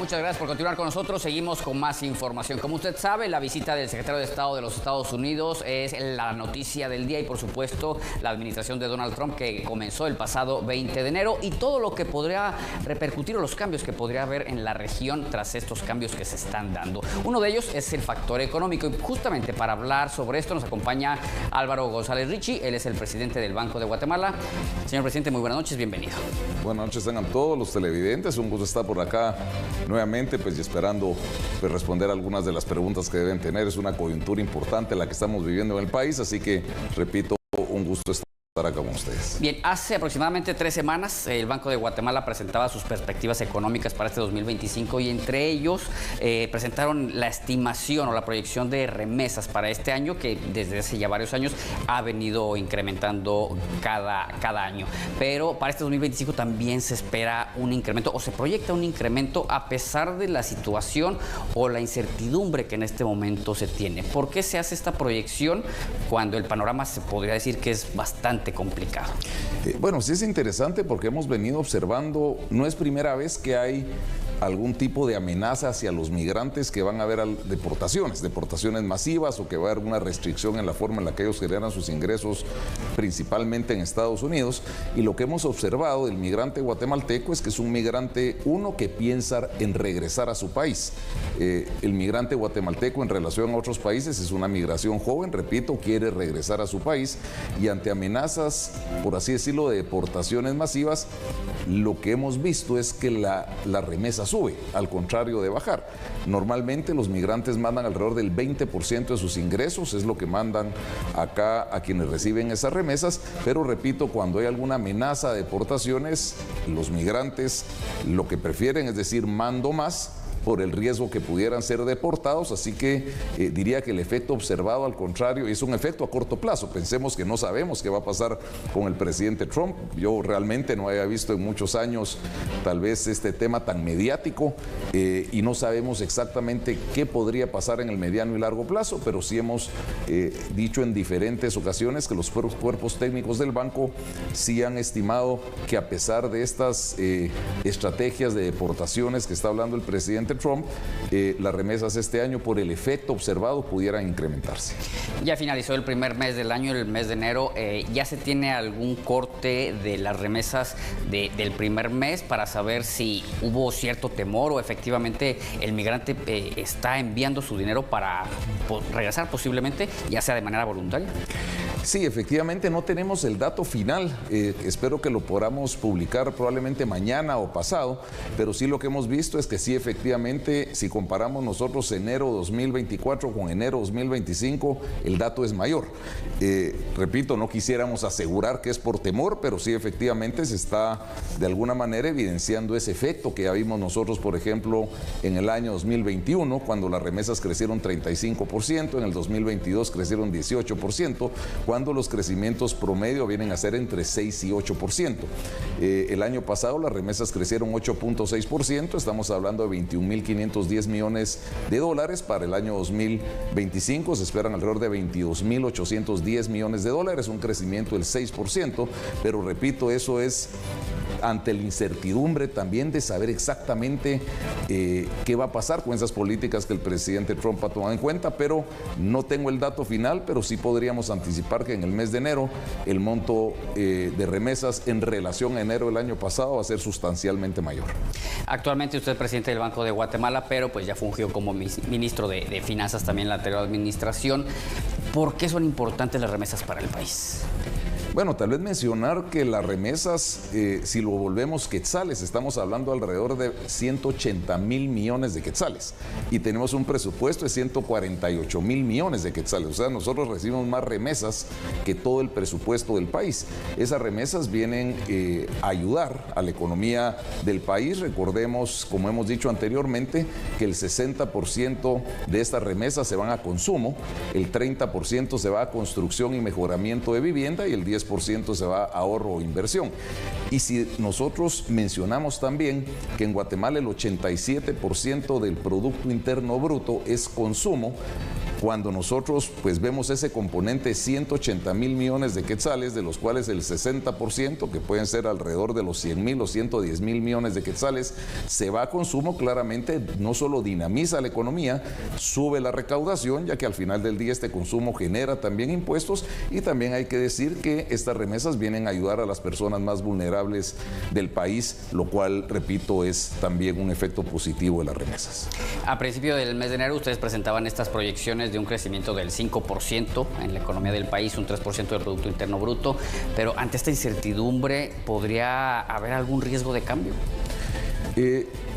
muchas gracias por continuar con nosotros. Seguimos con más información. Como usted sabe, la visita del secretario de Estado de los Estados Unidos es la noticia del día y, por supuesto, la administración de Donald Trump que comenzó el pasado 20 de enero y todo lo que podría repercutir o los cambios que podría haber en la región tras estos cambios que se están dando. Uno de ellos es el factor económico y justamente para hablar sobre esto nos acompaña Álvaro González Richie. Él es el presidente del Banco de Guatemala. Señor presidente, muy buenas noches, bienvenido. Buenas noches tengan todos los televidentes, un gusto estar por acá nuevamente, pues y esperando pues, responder algunas de las preguntas que deben tener. Es una coyuntura importante la que estamos viviendo en el país, así que, repito, un gusto estar acá con ustedes. Bien, hace aproximadamente 3 semanas el Banco de Guatemala presentaba sus perspectivas económicas para este 2025 y entre ellos presentaron la estimación o la proyección de remesas para este año que desde hace ya varios años ha venido incrementando cada año. Pero para este 2025 también se espera un incremento o se proyecta un incremento a pesar de la situación o la incertidumbre que en este momento se tiene. ¿Por qué se hace esta proyección cuando el panorama se podría decir que es bastante complicado? Bueno, sí es interesante porque hemos venido observando, no es primera vez que hay algún tipo de amenaza hacia los migrantes, que van a haber deportaciones masivas o que va a haber una restricción en la forma en la que ellos generan sus ingresos, principalmente en Estados Unidos. Y lo que hemos observado del migrante guatemalteco es que es un migrante, uno, que piensa en regresar a su país. El migrante guatemalteco en relación a otros países es una migración joven, repito, quiere regresar a su país y ante amenazas, por así decirlo, de deportaciones masivas, lo que hemos visto es que la remesa sube, al contrario de bajar. Normalmente los migrantes mandan alrededor del 20% de sus ingresos, es lo que mandan acá a quienes reciben esas remesas, pero repito, cuando hay alguna amenaza de deportaciones, los migrantes lo que prefieren es decir, mando más, por el riesgo que pudieran ser deportados, así que diría que el efecto observado al contrario es un efecto a corto plazo. Pensemos que no sabemos qué va a pasar con el presidente Trump. Yo realmente no había visto en muchos años tal vez este tema tan mediático y no sabemos exactamente qué podría pasar en el mediano y largo plazo, pero sí hemos dicho en diferentes ocasiones que los cuerpos técnicos del banco sí han estimado que a pesar de estas estrategias de deportaciones que está hablando el presidente Trump, las remesas este año por el efecto observado pudieran incrementarse. Ya finalizó el primer mes del año, el mes de enero. ¿Ya se tiene algún corte de las remesas del primer mes para saber si hubo cierto temor o efectivamente el migrante está enviando su dinero para regresar posiblemente, ya sea de manera voluntaria? Sí, efectivamente no tenemos el dato final, espero que lo podamos publicar probablemente mañana o pasado, pero sí lo que hemos visto es que sí, efectivamente, si comparamos nosotros enero 2024 con enero 2025, el dato es mayor. Repito, no quisiéramos asegurar que es por temor, pero sí, efectivamente, se está de alguna manera evidenciando ese efecto que ya vimos nosotros, por ejemplo, en el año 2021, cuando las remesas crecieron 35%, en el 2022 crecieron 18%, cuando los crecimientos promedio vienen a ser entre 6 y 8%. El año pasado las remesas crecieron 8.6%, estamos hablando de 21.510 millones de dólares. Para el año 2025 se esperan alrededor de 22.810 millones de dólares, un crecimiento del 6%, pero repito, eso es ante la incertidumbre también de saber exactamente qué va a pasar con esas políticas que el presidente Trump ha tomado en cuenta, pero no tengo el dato final, pero sí podríamos anticipar que en el mes de enero el monto de remesas en relación a enero del año pasado va a ser sustancialmente mayor. Actualmente usted es presidente del Banco de Guatemala, pero pues ya fungió como ministro de Finanzas también en la anterior administración. ¿Por qué son importantes las remesas para el país? Bueno, tal vez mencionar que las remesas, si lo volvemos quetzales, estamos hablando alrededor de 180.000 millones de quetzales y tenemos un presupuesto de 148.000 millones de quetzales. O sea, nosotros recibimos más remesas que todo el presupuesto del país. Esas remesas vienen a ayudar a la economía del país. Recordemos, como hemos dicho anteriormente, que el 60% de estas remesas se van a consumo, el 30% se va a construcción y mejoramiento de vivienda y el 10% se va a ahorro o inversión. Y si nosotros mencionamos también que en Guatemala el 87% del Producto Interno Bruto es consumo, cuando nosotros pues vemos ese componente 180.000 millones de quetzales, de los cuales el 60%, que pueden ser alrededor de los 100.000 o 110.000 millones de quetzales, se va a consumo, claramente no solo dinamiza la economía, sube la recaudación, ya que al final del día este consumo genera también impuestos, y también hay que decir que estas remesas vienen a ayudar a las personas más vulnerables del país, lo cual, repito, es también un efecto positivo de las remesas. A principio del mes de enero ustedes presentaban estas proyecciones de un crecimiento del 5% en la economía del país, un 3% del Producto Interno Bruto, pero ante esta incertidumbre, ¿podría haber algún riesgo de cambio?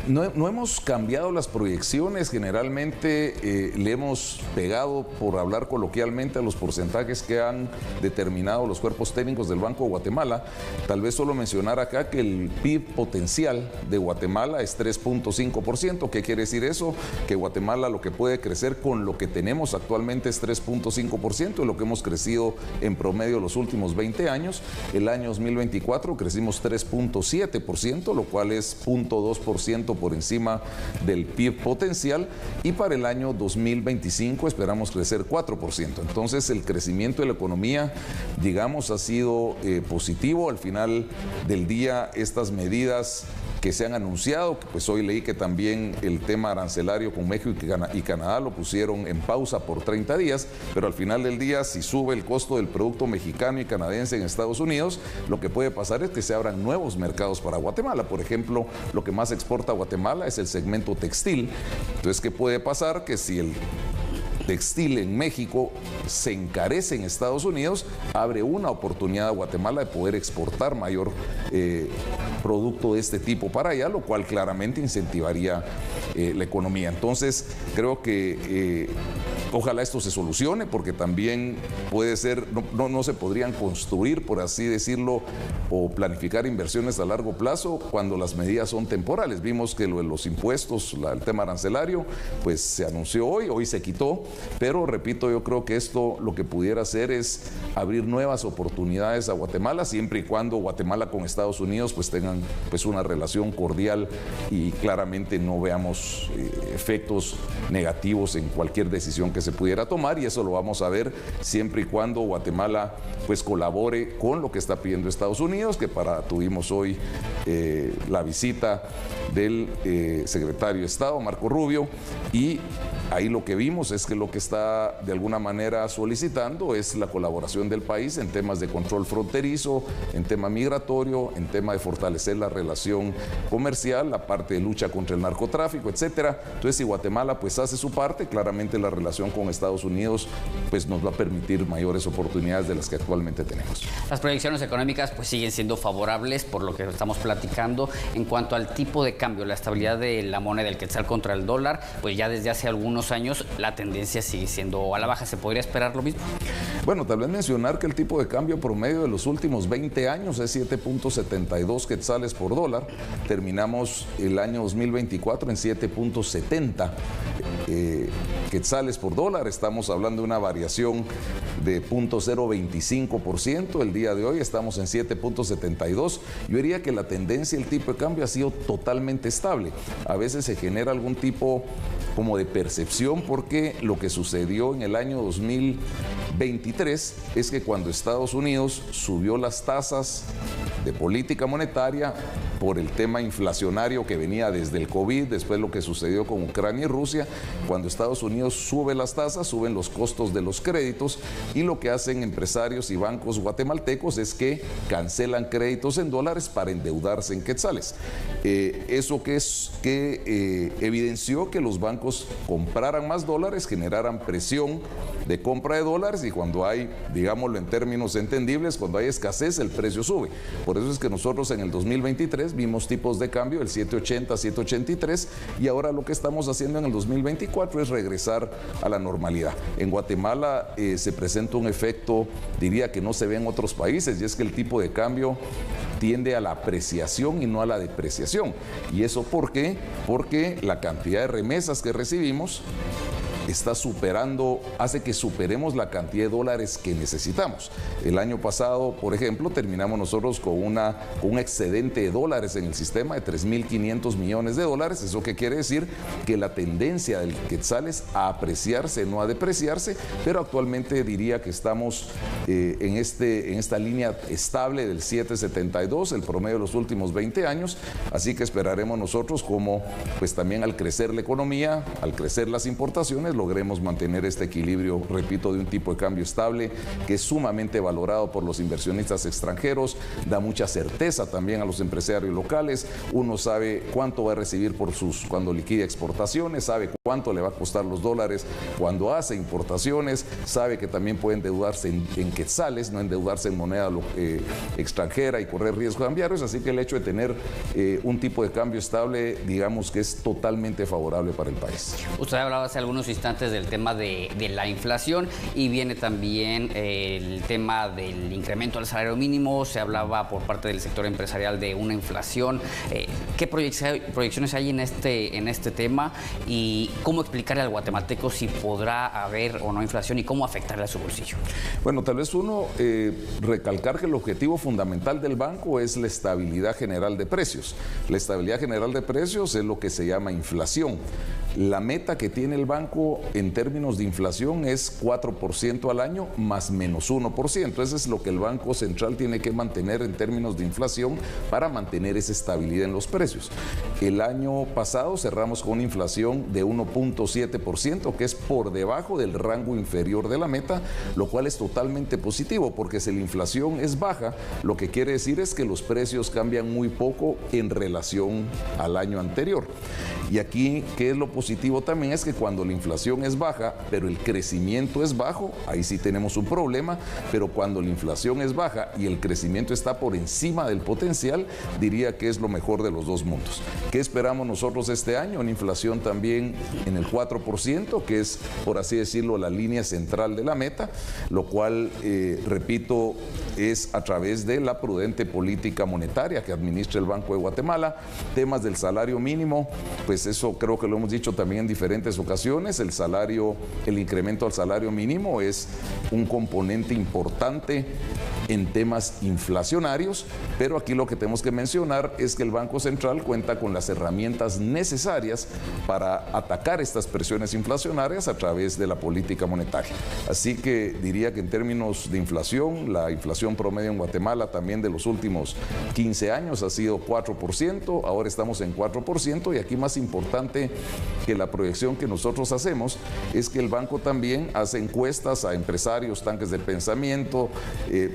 No hemos cambiado las proyecciones, generalmente le hemos pegado, por hablar coloquialmente, a los porcentajes que han determinado los cuerpos técnicos del Banco de Guatemala. Tal vez solo mencionar acá que el PIB potencial de Guatemala es 3.5%. ¿Qué quiere decir eso? Que Guatemala lo que puede crecer con lo que tenemos actualmente es 3.5%, lo que hemos crecido en promedio los últimos 20 años. El año 2024 crecimos 3.7%, lo cual es 0.2% por encima del PIB potencial, y para el año 2025 esperamos crecer 4%. Entonces el crecimiento de la economía, digamos, ha sido positivo. Al final del día, estas medidas que se han anunciado, que pues hoy leí que también el tema arancelario con México y Canadá lo pusieron en pausa por 30 días, pero al final del día, si sube el costo del producto mexicano y canadiense en Estados Unidos, lo que puede pasar es que se abran nuevos mercados para Guatemala. Por ejemplo, lo que más exporta Guatemala es el segmento textil. Entonces, ¿qué puede pasar? Que si el textil en México se encarece en Estados Unidos, abre una oportunidad a Guatemala de poder exportar mayor producto de este tipo para allá, lo cual claramente incentivaría la economía. Entonces, creo que ojalá esto se solucione, porque también puede ser, no se podrían construir, por así decirlo, o planificar inversiones a largo plazo cuando las medidas son temporales. Vimos que lo de los impuestos, el tema arancelario, pues se anunció hoy se quitó, pero repito, yo creo que esto lo que pudiera hacer es abrir nuevas oportunidades a Guatemala, siempre y cuando Guatemala con Estados Unidos pues tengan pues una relación cordial y claramente no veamos efectos negativos en cualquier decisión que se pudiera tomar, y eso lo vamos a ver siempre y cuando Guatemala pues colabore con lo que está pidiendo Estados Unidos, que tuvimos hoy la visita del secretario de Estado, Marco Rubio, y ahí lo que vimos es que lo que está de alguna manera solicitando es la colaboración del país en temas de control fronterizo, en tema migratorio, en tema de fortalecer la relación comercial, la parte de lucha contra el narcotráfico, etcétera. Entonces, si Guatemala pues hace su parte, claramente la relación con Estados Unidos pues nos va a permitir mayores oportunidades de las que actualmente tenemos. Las proyecciones económicas pues siguen siendo favorables por lo que estamos platicando. En cuanto al tipo de cambio, la estabilidad de la moneda, el quetzal contra el dólar, pues ya desde hace algunos años la tendencia sigue siendo a la baja. ¿Se podría esperar lo mismo? Bueno, tal vez mencionar que el tipo de cambio promedio de los últimos 20 años es 7.72 quetzales por dólar. Terminamos el año 2024 en 7.70 quetzales por dólar. Estamos hablando de una variación de 0.025%. El día de hoy estamos en 7.72. Yo diría que la tendencia del tipo de cambio ha sido totalmente estable. A veces se genera algún tipo como de percepción, porque lo que sucedió en el año 2023 es que cuando Estados Unidos subió las tasas de política monetaria por el tema inflacionario que venía desde el COVID, después lo que sucedió con Ucrania y Rusia, cuando Estados Unidos sube las tasas, suben los costos de los créditos, y lo que hacen empresarios y bancos guatemaltecos es que cancelan créditos en dólares para endeudarse en quetzales. Eso que evidenció que los bancos compraran más dólares, generaran presión de compra de dólares, y cuando hay, digámoslo en términos entendibles, cuando hay escasez, el precio sube. Por eso es que nosotros en el 2023 vimos tipos de cambio del 7.80, 7.83, y ahora lo que estamos haciendo en el 2024 es regresar a la normalidad. En Guatemala se presenta un efecto, diría que no se ve en otros países, y es que el tipo de cambio tiende a la apreciación y no a la depreciación. ¿Y eso por qué? Porque la cantidad de remesas que recibimos hace que superemos la cantidad de dólares que necesitamos. El año pasado, por ejemplo, terminamos nosotros con un excedente de dólares en el sistema de 3.500 millones de dólares. ¿Eso qué quiere decir? Que la tendencia del quetzal es a apreciarse, no a depreciarse, pero actualmente diría que estamos en esta línea estable del 7.72, el promedio de los últimos 20 años, así que esperaremos nosotros como pues también al crecer la economía, al crecer las importaciones, logremos mantener este equilibrio, repito, de un tipo de cambio estable que es sumamente valorado por los inversionistas extranjeros, da mucha certeza también a los empresarios locales, uno sabe cuánto va a recibir cuando liquida exportaciones, sabe cuánto le va a costar los dólares cuando hace importaciones, sabe que también puede endeudarse en quetzales, no endeudarse en moneda extranjera y correr riesgos cambiarios, así que el hecho de tener un tipo de cambio estable, digamos que es totalmente favorable para el país. Usted hablaba hace algunos instantes del tema de la inflación y viene también el tema del incremento del salario mínimo, se hablaba por parte del sector empresarial de una inflación. ¿Qué proyecciones hay en este tema y cómo explicarle al guatemalteco si podrá haber o no inflación y cómo afectarle a su bolsillo? Bueno, tal vez recalcar que el objetivo fundamental del banco es la estabilidad general de precios. La estabilidad general de precios es lo que se llama inflación. La meta que tiene el banco en términos de inflación es 4% al año más menos 1%. Eso es lo que el Banco Central tiene que mantener en términos de inflación para mantener esa estabilidad en los precios. El año pasado cerramos con una inflación de 1.7%, que es por debajo del rango inferior de la meta, lo cual es totalmente positivo, porque si la inflación es baja, lo que quiere decir es que los precios cambian muy poco en relación al año anterior. Y aquí, ¿qué es lo positivo también? Es que cuando la inflación es baja, pero el crecimiento es bajo, ahí sí tenemos un problema, pero cuando la inflación es baja y el crecimiento está por encima del potencial, diría que es lo mejor de los dos mundos. ¿Qué esperamos nosotros este año? Una inflación también en el 4%, que es, por así decirlo, la línea central de la meta, lo cual, repito, es a través de la prudente política monetaria que administra el Banco de Guatemala. Temas del salario mínimo, pues eso creo que lo hemos dicho también en diferentes ocasiones, el incremento al salario mínimo es un componente importante en temas inflacionarios, pero aquí lo que tenemos que mencionar es que el Banco Central cuenta con las herramientas necesarias para atacar estas presiones inflacionarias a través de la política monetaria. Así que diría que en términos de inflación, la inflación promedio en Guatemala también de los últimos 15 años ha sido 4%, ahora estamos en 4% y aquí más importante que la proyección que nosotros hacemos es que el banco también hace encuestas a empresarios, tanques de pensamiento,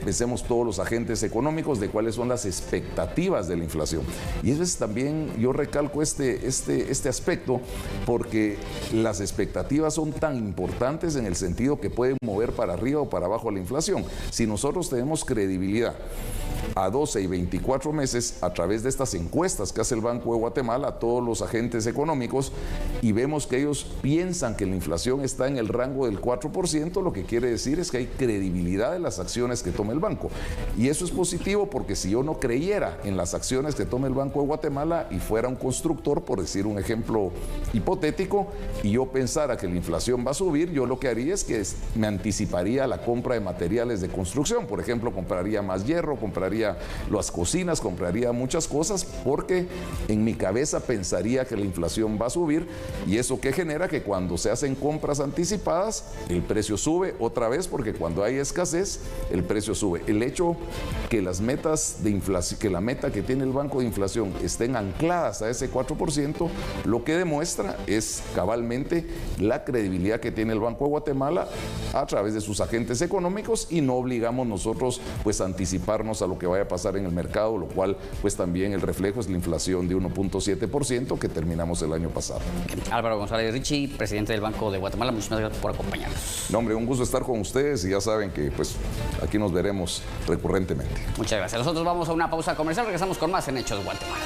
pensemos todos los agentes económicos de cuáles son las expectativas de la inflación. Y eso es también, yo recalco este aspecto porque las expectativas son tan importantes en el sentido que pueden mover para arriba o para abajo la inflación. Si nosotros tenemos credibilidad a 12 y 24 meses a través de estas encuestas que hace el Banco de Guatemala a todos los agentes económicos y vemos que ellos piensan que la inflación está en el rango del 4%, lo que quiere decir es que hay credibilidad en las acciones que toma el banco. Y eso es positivo porque si yo no creyera en las acciones que toma el Banco de Guatemala y fuera un constructor, por decir un ejemplo hipotético, y yo pensara que la inflación va a subir, yo lo que haría es que me anticiparía a la compra de materiales de construcción. Por ejemplo, compraría más hierro, compraría las cocinas, compraría muchas cosas porque en mi cabeza pensaría que la inflación va a subir y eso que genera que cuando se hacen compras anticipadas el precio sube otra vez porque cuando hay escasez el precio sube. El hecho que las metas de inflación, que la meta que tiene el banco de inflación estén ancladas a ese 4%, lo que demuestra es cabalmente la credibilidad que tiene el Banco de Guatemala a través de sus agentes económicos y no obligamos nosotros pues a anticiparnos a lo que vaya a pasar en el mercado, lo cual pues también el reflejo es la inflación de 1.7% que terminamos el año pasado. Álvaro González Richie, presidente del Banco de Guatemala, muchísimas gracias por acompañarnos. No, hombre, un gusto estar con ustedes y ya saben que pues aquí nos veremos recurrentemente. Muchas gracias. Nosotros vamos a una pausa comercial, regresamos con más en Hechos Guatemala.